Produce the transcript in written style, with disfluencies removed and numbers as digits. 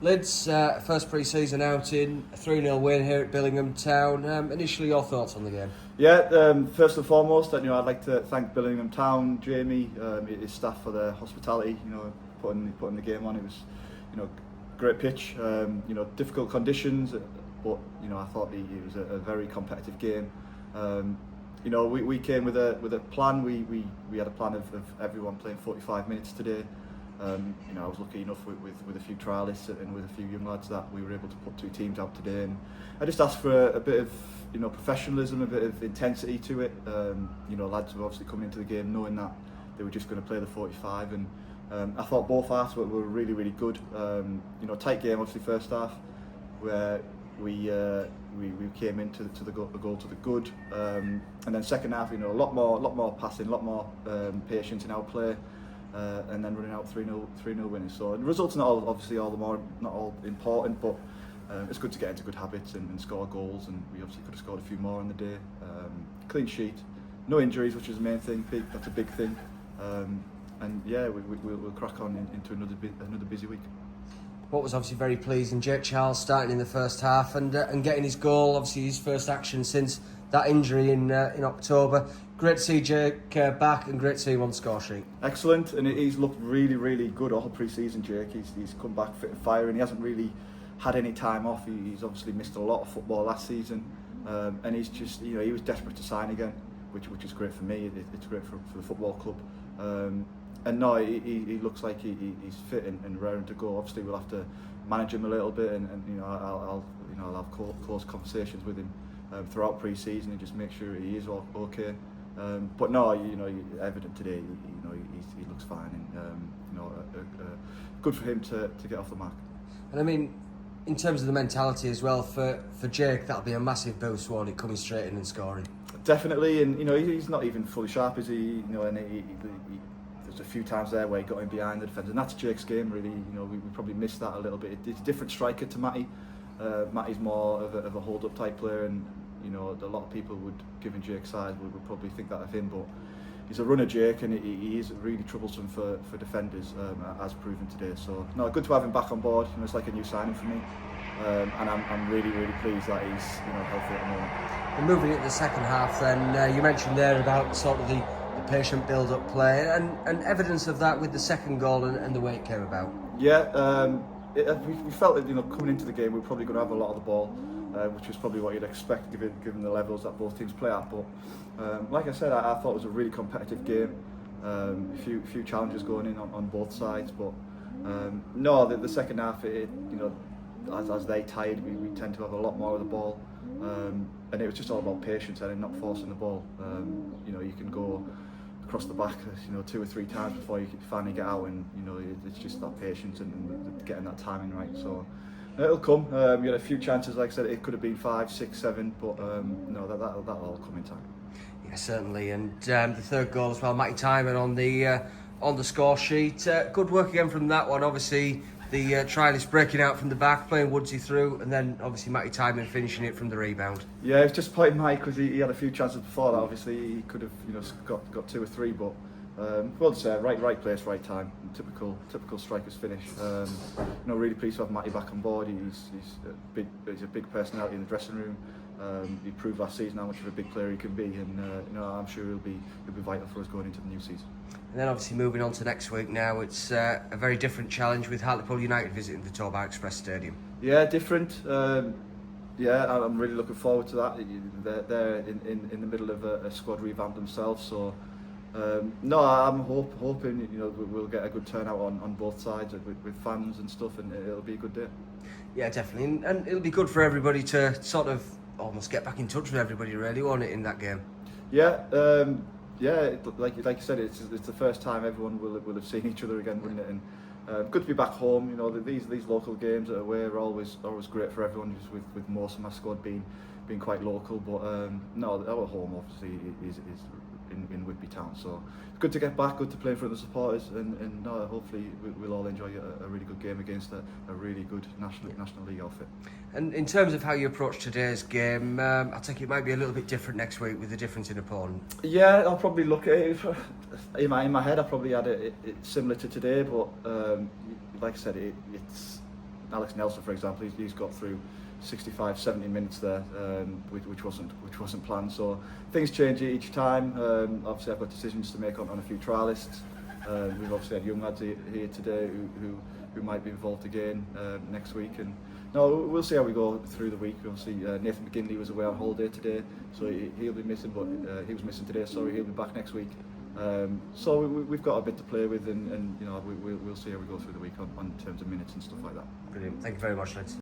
Lids, first pre-season outing, a 3-0 win here at Billingham Town. Initially, your thoughts on the game? Yeah, first and foremost, I'd like to thank Billingham Town, Jamie, his staff for their hospitality. Putting the game on. It was, great pitch. Difficult conditions, but I thought it was a very competitive game. We came with a plan. We had a plan of everyone playing 45 minutes today. I was lucky enough with a few trialists and with a few young lads that we were able to put two teams out today, and I just asked for a bit of professionalism, a bit of intensity to it. Lads were obviously coming into the game knowing that they were just going to play the 45, and I thought both halves were really good. Tight game obviously first half, where we came into the goal to the good, and then second half, a lot more passing, a lot more patience in our play. And then running out 3-0 winners. So the results are not all important, but it's good to get into good habits and score goals. And we obviously could have scored a few more on the day. Clean sheet, no injuries, which is the main thing. That's a big thing. And yeah, we'll crack on into another busy week. What was obviously very pleasing, Jake Charles starting in the first half and getting his goal, obviously his first action since that injury in October. Great to see Jake back and great to see him on the score sheet. Excellent, and he's looked really good all pre-season, Jake. He's come back fit and firing. He hasn't really had any time off. He's obviously missed a lot of football last season, and he's just, he was desperate to sign again, which is great for me. It's great for the football club. And no, he looks like he's fit and raring to go. Obviously, we'll have to manage him a little bit, and I'll have close conversations with him throughout pre-season and just make sure he is okay. But no, evident today, he looks fine, and good for him to get off the mark. And I mean, in terms of the mentality as well, for Jake, that'll be a massive boost, won't it, coming straight in and scoring? Definitely, and he's not even fully sharp, is he? There's a few times there where he got in behind the defence, and that's Jake's game, really. We probably missed that a little bit. It's a different striker to Matty. Matty's more of a hold-up type player, and a lot of people would, given Jake's size, would probably think that of him, but he's a runner, Jake, and he is really troublesome for defenders, as proven today. So no, good to have him back on board. It's like a new signing for me, and I'm really pleased that he's healthy at the moment. And moving into the second half, then you mentioned there about sort of the patient build-up play, and evidence of that with the second goal and the way it came about. Yeah, we felt that coming into the game we were probably going to have a lot of the ball, which was probably what you'd expect given the levels that both teams play at. But like I said, I thought it was a really competitive game. A few challenges going in on both sides, but no, the second half, as they tied, we tend to have a lot more of the ball, and it was just all about patience and not forcing the ball. You can go across the back, 2 or 3 times before you can finally get out, and it's just that patience and getting that timing right. So it'll come. We had a few chances, like I said, it could have been 5, 6, 7, but no, that'll all come in time. Yeah, certainly. And the third goal as well, Matty Timon on the score sheet. Good work again from that one. Obviously, the trialist breaking out from the back, playing Woodsy through, and then obviously Matty Timon finishing it from the rebound. Yeah, it's just playing Mike because he had a few chances before that. Obviously, he could have got 2 or 3, but well said, right place, right time. Typical striker's finish. Really pleased to have Matty back on board. He's a big personality in the dressing room. He proved last season how much of a big player he can be, and I'm sure he'll be vital for us going into the new season. And then obviously moving on to next week now, it's a very different challenge with Hartlepool United visiting the Torbay Express Stadium. Yeah, different. I'm really looking forward to that. They're in the middle of a squad revamp themselves, so no, I'm hoping we'll get a good turnout on both sides with fans and stuff, and it'll be a good day. Yeah, definitely, and it'll be good for everybody to sort of almost get back in touch with everybody, really, won't it, in that game? Yeah. Like you said, it's the first time everyone will have seen each other again, wouldn't it? And good to be back home. These local games that are away are always great for everyone. Just with most of my squad being quite local, but no, our home obviously is in Whitby Town. So it's good to get back, good to play in front of the supporters, and no, hopefully we'll all enjoy a really good game against a really good National League outfit. And in terms of how you approach today's game, I think it might be a little bit different next week with a difference in opponent. Yeah, I'll probably look at it in my head. I probably had it similar to today, but like I said, it's Alex Nelson, for example, he's got through 65, 70 minutes there, which wasn't planned. So things change each time. Obviously, I've got decisions to make on a few trialists. We've obviously had young lads here today who might be involved again next week, and no, we'll see how we go through the week. Obviously, Nathan McGinley was away on holiday today, so he'll be missing, but he was missing today. Sorry, he'll be back next week. So we've got a bit to play with, and you know we'll see how we go through the week on terms of minutes and stuff like that. Brilliant. Thank you very much, lads.